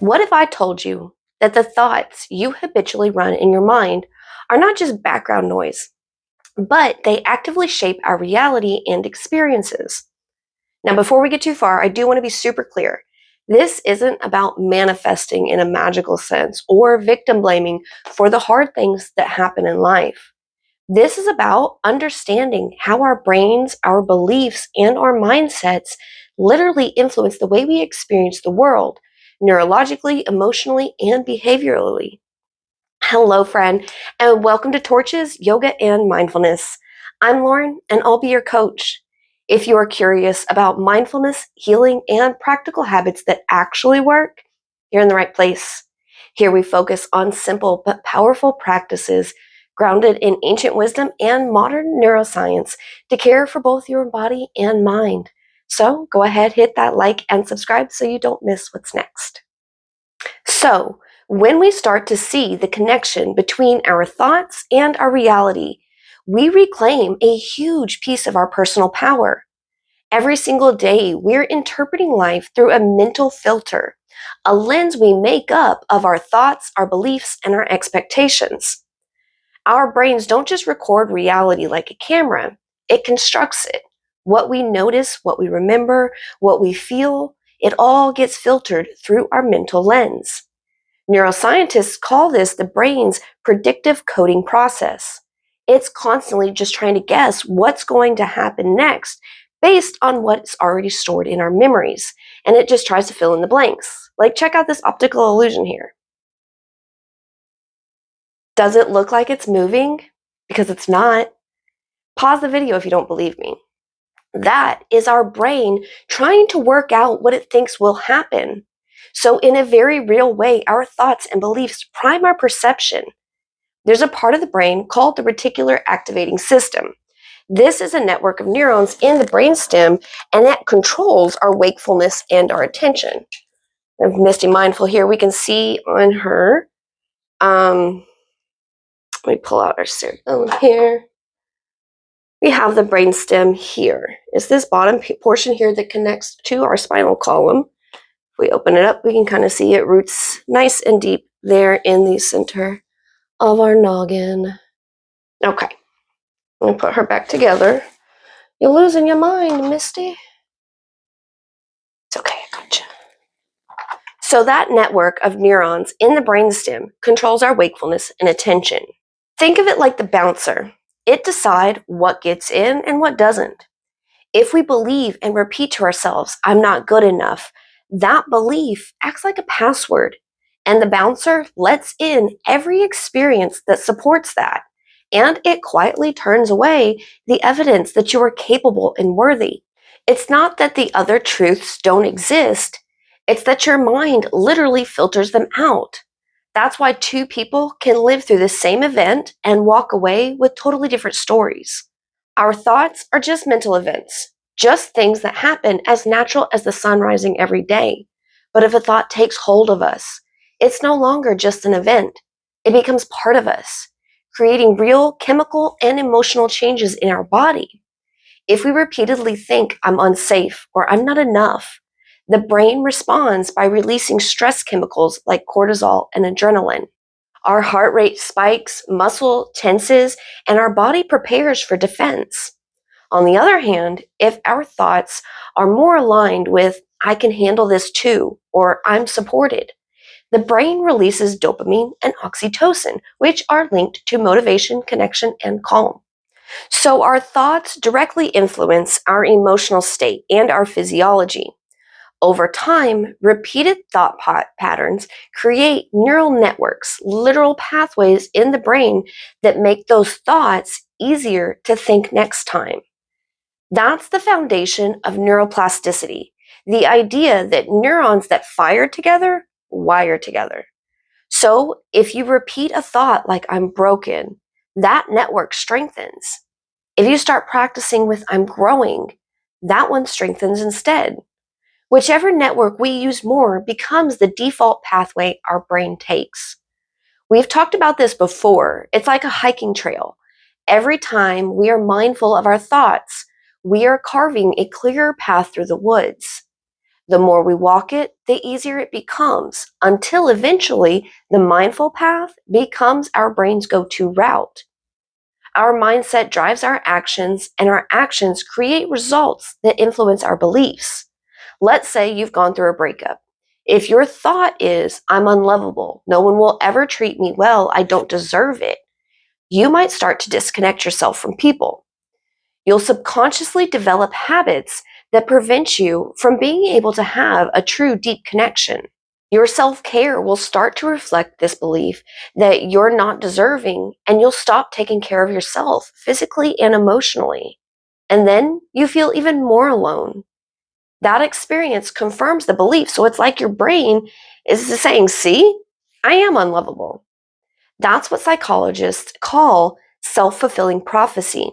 What if I told you that the thoughts you habitually run in your mind are not just background noise, but they actively shape our reality and experiences? Now, before we get too far, I do want to be super clear. This isn't about manifesting in a magical sense or victim blaming for the hard things that happen in life. This is about understanding how our brains, our beliefs, and our mindsets literally influence the way we experience the world, neurologically, emotionally, and behaviorally. Hello, friend, and welcome to Torches Yoga and Mindfulness. I'm Lauren, and I'll be your coach. If you are curious about mindfulness, healing, and practical habits that actually work, you're in the right place. Here we focus on simple but powerful practices grounded in ancient wisdom and modern neuroscience to care for both your body and mind. So go ahead, hit that like and subscribe so you don't miss what's next. So, when we start to see the connection between our thoughts and our reality, we reclaim a huge piece of our personal power. Every single day, we're interpreting life through a mental filter, a lens we make up of our thoughts, our beliefs, and our expectations. Our brains don't just record reality like a camera, it constructs it. What we notice, what we remember, what we feel, it all gets filtered through our mental lens. Neuroscientists call this the brain's predictive coding process. It's constantly just trying to guess what's going to happen next based on what's already stored in our memories, and it just tries to fill in the blanks. Like, check out this optical illusion here. Does it look like it's moving? Because it's not. Pause the video if you don't believe me. That is our brain trying to work out what it thinks will happen. So, in a very real way, our thoughts and beliefs prime our perception. There's a part of the brain called the Reticular Activating System. This is a network of neurons in the brainstem, and that controls our wakefulness and our attention. Of Misty Mindful here, we can see on her. Let me pull out our cerebellum here. We have the brainstem here. It's this bottom portion here that connects to our spinal column. If we open it up, we can kind of see it roots nice and deep there in the center of our noggin. Okay, I'm gonna put her back together. You're losing your mind, Misty. It's okay, I gotcha. So that network of neurons in the brainstem controls our wakefulness and attention. Think of it like the bouncer. It decides what gets in and what doesn't. If we believe and repeat to ourselves, I'm not good enough, that belief acts like a password, and the bouncer lets in every experience that supports that, and it quietly turns away the evidence that you are capable and worthy. It's not that the other truths don't exist, it's that your mind literally filters them out. That's why two people can live through the same event and walk away with totally different stories. Our thoughts are just mental events, just things that happen as natural as the sun rising every day. But if a thought takes hold of us, it's no longer just an event. It becomes part of us, creating real chemical and emotional changes in our body. If we repeatedly think, I'm unsafe or I'm not enough, the brain responds by releasing stress chemicals like cortisol and adrenaline. Our heart rate spikes, muscle tenses, and our body prepares for defense. On the other hand, if our thoughts are more aligned with, I can handle this too, or I'm supported, the brain releases dopamine and oxytocin, which are linked to motivation, connection, and calm. So our thoughts directly influence our emotional state and our physiology. Over time, repeated thought patterns create neural networks, literal pathways in the brain that make those thoughts easier to think next time. That's the foundation of neuroplasticity, the idea that neurons that fire together wire together. So if you repeat a thought like I'm broken, that network strengthens. If you start practicing with I'm growing, that one strengthens instead. Whichever network we use more becomes the default pathway our brain takes. We've talked about this before. It's like a hiking trail. Every time we are mindful of our thoughts, we are carving a clearer path through the woods. The more we walk it, the easier it becomes, until eventually the mindful path becomes our brain's go-to route. Our mindset drives our actions, and our actions create results that influence our beliefs. Let's say you've gone through a breakup. If your thought is, I'm unlovable, no one will ever treat me well, I don't deserve it, you might start to disconnect yourself from people. You'll subconsciously develop habits that prevent you from being able to have a true deep connection. Your self-care will start to reflect this belief that you're not deserving, and you'll stop taking care of yourself physically and emotionally. And then you feel even more alone. That experience confirms the belief. So it's like your brain is saying, see, I am unlovable. That's what psychologists call self-fulfilling prophecy.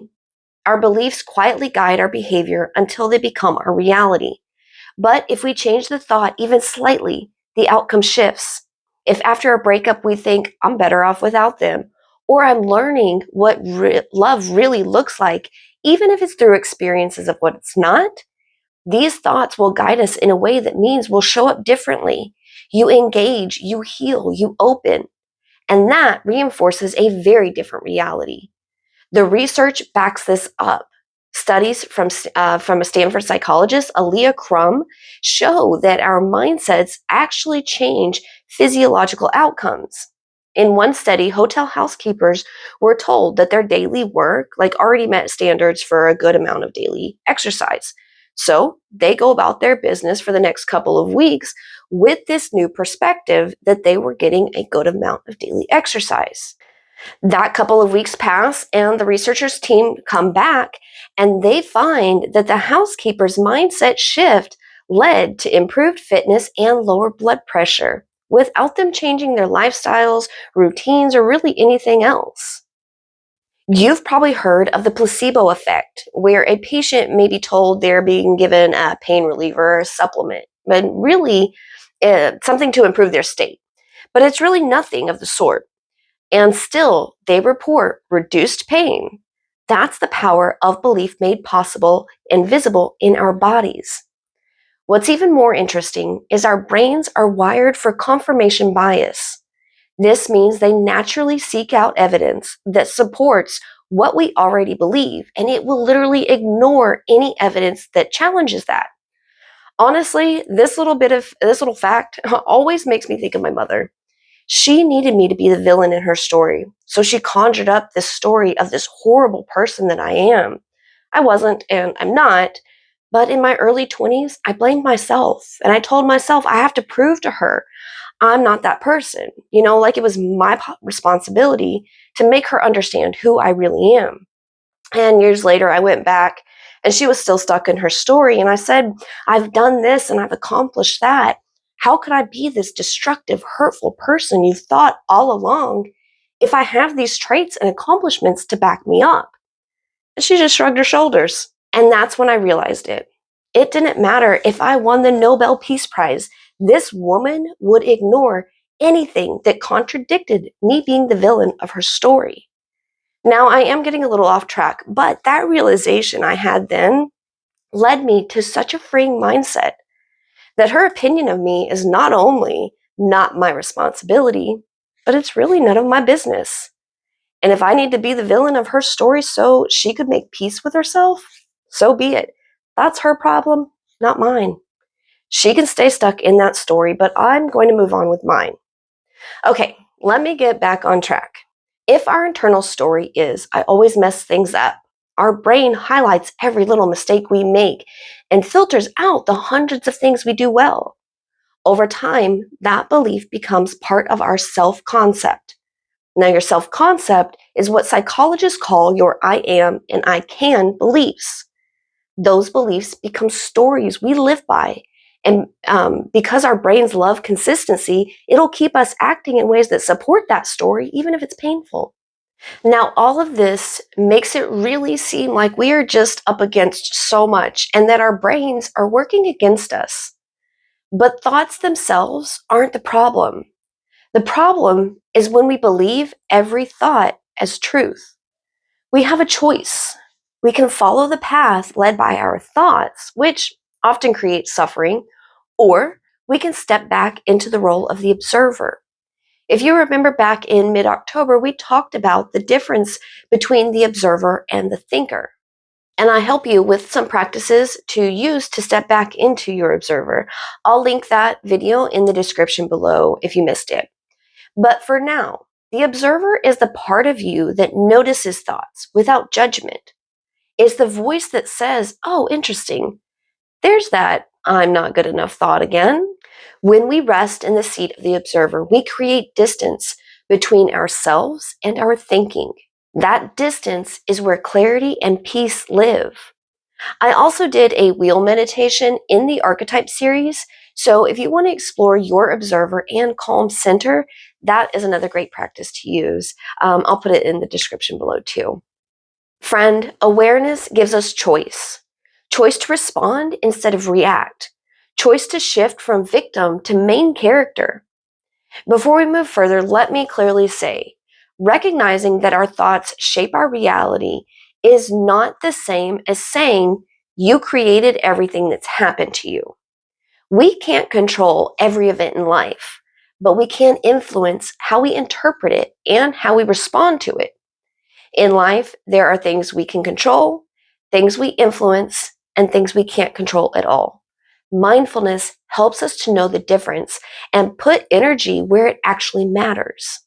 Our beliefs quietly guide our behavior until they become our reality. But if we change the thought even slightly, the outcome shifts. If after a breakup we think, I'm better off without them, or I'm learning what love really looks like, even if it's through experiences of what it's not, these thoughts will guide us in a way that means we'll show up differently. You engage, you heal, you open, and that reinforces a very different reality. The research backs this up. Studies from a Stanford psychologist, Aaliyah Crum, show that our mindsets actually change physiological outcomes. In one study, hotel housekeepers were told that their daily work already met standards for a good amount of daily exercise. So they go about their business for the next couple of weeks with this new perspective that they were getting a good amount of daily exercise. That couple of weeks pass, and the researchers' team come back, and they find that the housekeeper's mindset shift led to improved fitness and lower blood pressure without them changing their lifestyles, routines, or really anything else. You've probably heard of the placebo effect, where a patient may be told they're being given a pain reliever or a supplement, but really something to improve their state. But it's really nothing of the sort, and still they report reduced pain. That's the power of belief made possible and visible in our bodies. What's even more interesting is our brains are wired for confirmation bias. This means they naturally seek out evidence that supports what we already believe, and it will literally ignore any evidence that challenges that. Honestly, this little fact always makes me think of my mother. She needed me to be the villain in her story, so she conjured up this story of this horrible person that I am. I wasn't, and I'm not, but in my early 20s, I blamed myself, and I told myself I have to prove to her I'm not that person. Like it was my responsibility to make her understand who I really am. And years later, I went back, and she was still stuck in her story, and I said, I've done this and I've accomplished that. How could I be this destructive, hurtful person you've thought all along if I have these traits and accomplishments to back me up? And she just shrugged her shoulders. And that's when I realized it. It didn't matter if I won the Nobel Peace Prize. This woman would ignore anything that contradicted me being the villain of her story. Now, I am getting a little off track, but that realization I had then led me to such a freeing mindset that her opinion of me is not only not my responsibility, but it's really none of my business. And if I need to be the villain of her story so she could make peace with herself, so be it. That's her problem, not mine. She can stay stuck in that story, but I'm going to move on with mine. Okay, let me get back on track. If our internal story is, I always mess things up, our brain highlights every little mistake we make and filters out the hundreds of things we do well. Over time, that belief becomes part of our self-concept. Now, your self-concept is what psychologists call your I am and I can beliefs. Those beliefs become stories we live by. And because our brains love consistency, it'll keep us acting in ways that support that story, even if it's painful. Now, all of this makes it really seem like we are just up against so much and that our brains are working against us. But thoughts themselves aren't the problem. The problem is when we believe every thought as truth. We have a choice. We can follow the path led by our thoughts, which often creates suffering, Or we can step back into the role of the observer. If you remember back in mid-October, we talked about the difference between the observer and the thinker. And I help you with some practices to use to step back into your observer. I'll link that video in the description below if you missed it. But for now, the observer is the part of you that notices thoughts without judgment. It's the voice that says, oh, interesting, there's that I'm not good enough thought again. When we rest in the seat of the observer, we create distance between ourselves and our thinking. That distance is where clarity and peace live. I also did a wheel meditation in the archetype series. So if you want to explore your observer and calm center, that is another great practice to use. I'll put it in the description below too. Friend, awareness gives us choice. Choice to respond instead of react. Choice to shift from victim to main character. Before we move further, let me clearly say, recognizing that our thoughts shape our reality is not the same as saying you created everything that's happened to you. We can't control every event in life, but we can influence how we interpret it and how we respond to it. In life, there are things we can control, things we influence, and things we can't control at all. Mindfulness helps us to know the difference and put energy where it actually matters.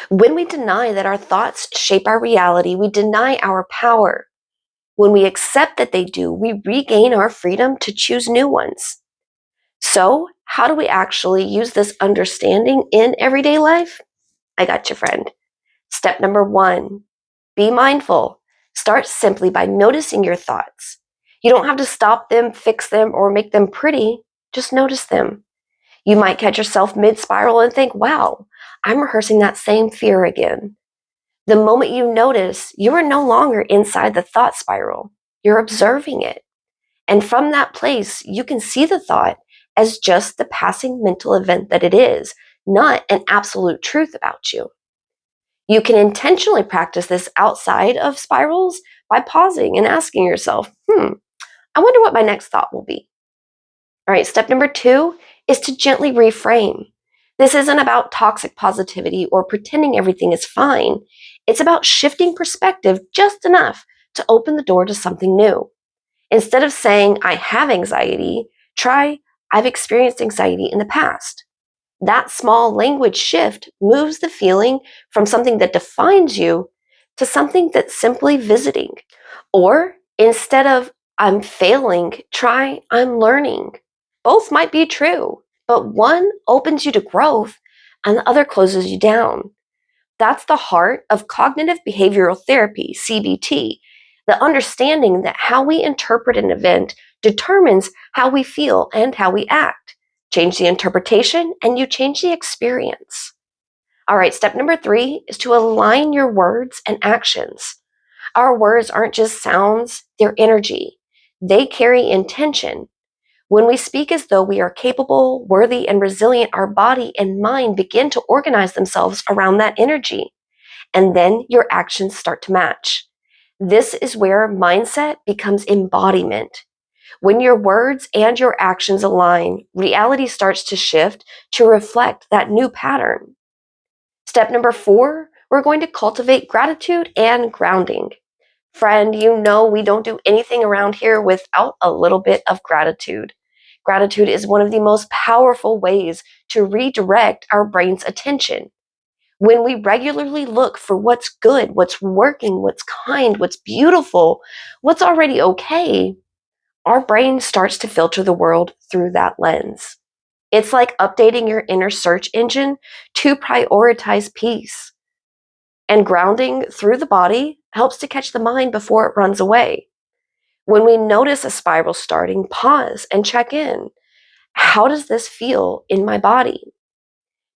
When we deny that our thoughts shape our reality, we deny our power. When we accept that they do, we regain our freedom to choose new ones. So, how do we actually use this understanding in everyday life? I got you, friend. Step number 1, be mindful. Start simply by noticing your thoughts. You don't have to stop them, fix them, or make them pretty. Just notice them. You might catch yourself mid-spiral and think, wow, I'm rehearsing that same fear again. The moment you notice, you are no longer inside the thought spiral. You're observing it. And from that place, you can see the thought as just the passing mental event that it is, not an absolute truth about you. You can intentionally practice this outside of spirals by pausing and asking yourself, I wonder what my next thought will be. All right, step number 2 is to gently reframe. This isn't about toxic positivity or pretending everything is fine. It's about shifting perspective just enough to open the door to something new. Instead of saying, I have anxiety, try, I've experienced anxiety in the past. That small language shift moves the feeling from something that defines you to something that's simply visiting. Or instead of I'm failing, try I'm learning. Both might be true, but one opens you to growth and the other closes you down. That's the heart of cognitive behavioral therapy, CBT, the understanding that how we interpret an event determines how we feel and how we act. Change the interpretation and you change the experience. All right, step number 3 is to align your words and actions. Our words aren't just sounds, they're energy. They carry intention. When we speak as though we are capable, worthy, and resilient, our body and mind begin to organize themselves around that energy. And then your actions start to match. This is where mindset becomes embodiment. When your words and your actions align, reality starts to shift to reflect that new pattern. Step number 4, we're going to cultivate gratitude and grounding. Friend, you know we don't do anything around here without a little bit of gratitude. Gratitude is one of the most powerful ways to redirect our brain's attention. When we regularly look for what's good, what's working, what's kind, what's beautiful, what's already okay, our brain starts to filter the world through that lens. It's like updating your inner search engine to prioritize peace. And grounding through the body helps to catch the mind before it runs away. When we notice a spiral starting, pause and check in. How does this feel in my body?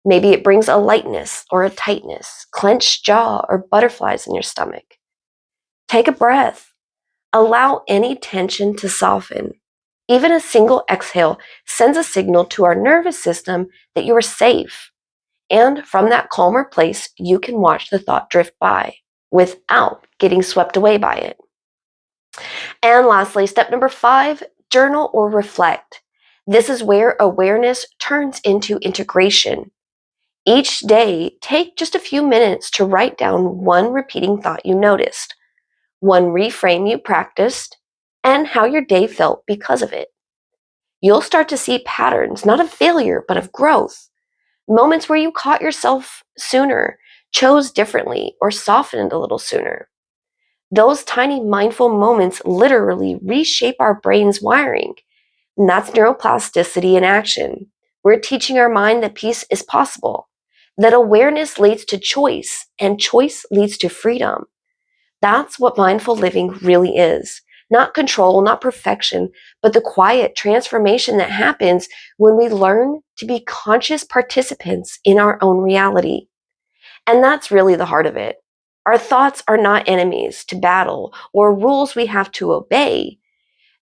Maybe it brings a lightness or a tightness, clenched jaw, or butterflies in your stomach. Take a breath. Allow any tension to soften. Even a single exhale sends a signal to our nervous system that you are safe. And from that calmer place, you can watch the thought drift by without getting swept away by it. And lastly, step number 5, journal or reflect. This is where awareness turns into integration. Each day, take just a few minutes to write down one repeating thought you noticed, one reframe you practiced, and how your day felt because of it. You'll start to see patterns, not of failure, but of growth. Moments where you caught yourself sooner, chose differently, or softened a little sooner. Those tiny mindful moments literally reshape our brain's wiring. And that's neuroplasticity in action. We're teaching our mind that peace is possible, that awareness leads to choice, and choice leads to freedom. That's what mindful living really is. Not control, not perfection, but the quiet transformation that happens when we learn to be conscious participants in our own reality. And that's really the heart of it. Our thoughts are not enemies to battle or rules we have to obey.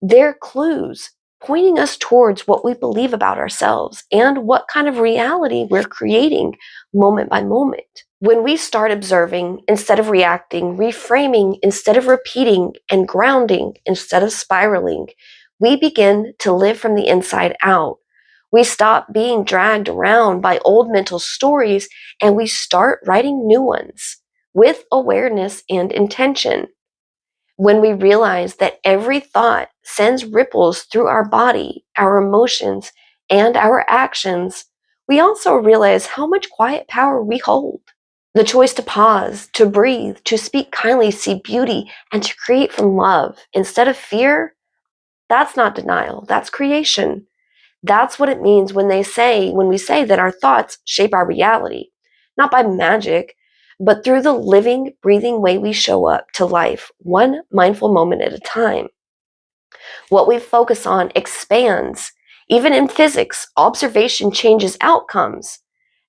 They're clues pointing us towards what we believe about ourselves and what kind of reality we're creating moment by moment. When we start observing instead of reacting, reframing instead of repeating, and grounding instead of spiraling, we begin to live from the inside out. We stop being dragged around by old mental stories and we start writing new ones with awareness and intention. When we realize that every thought sends ripples through our body, our emotions, and our actions, we also realize how much quiet power we hold. The choice to pause, to breathe, to speak kindly, see beauty, and to create from love instead of fear, that's not denial, that's creation. That's what it means when we say that our thoughts shape our reality, not by magic, but through the living, breathing way we show up to life, one mindful moment at a time. What we focus on expands. Even in physics, observation changes outcomes,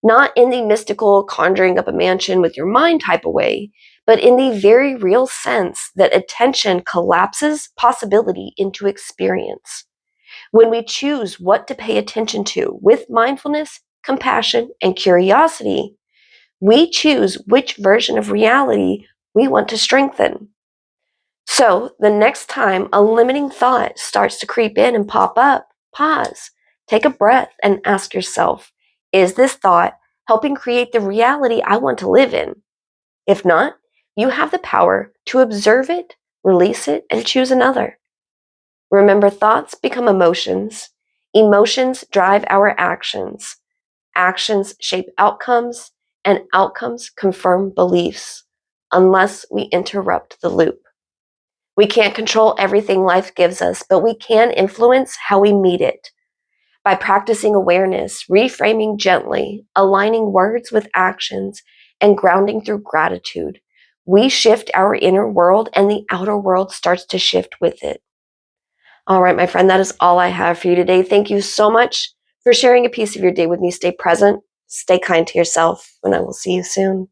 not in the mystical conjuring up a mansion with your mind type of way, but in the very real sense that attention collapses possibility into experience. When we choose what to pay attention to with mindfulness, compassion, and curiosity, we choose which version of reality we want to strengthen. So the next time a limiting thought starts to creep in and pop up, pause, take a breath, and ask yourself, is this thought helping create the reality I want to live in? If not, you have the power to observe it, release it, and choose another. Remember, thoughts become emotions. Emotions drive our actions. Actions shape outcomes, and outcomes confirm beliefs, unless we interrupt the loop. We can't control everything life gives us, but we can influence how we meet it. By practicing awareness, reframing gently, aligning words with actions, and grounding through gratitude, we shift our inner world and the outer world starts to shift with it. All right, my friend, that is all I have for you today. Thank you so much for sharing a piece of your day with me. Stay present, stay kind to yourself, and I will see you soon.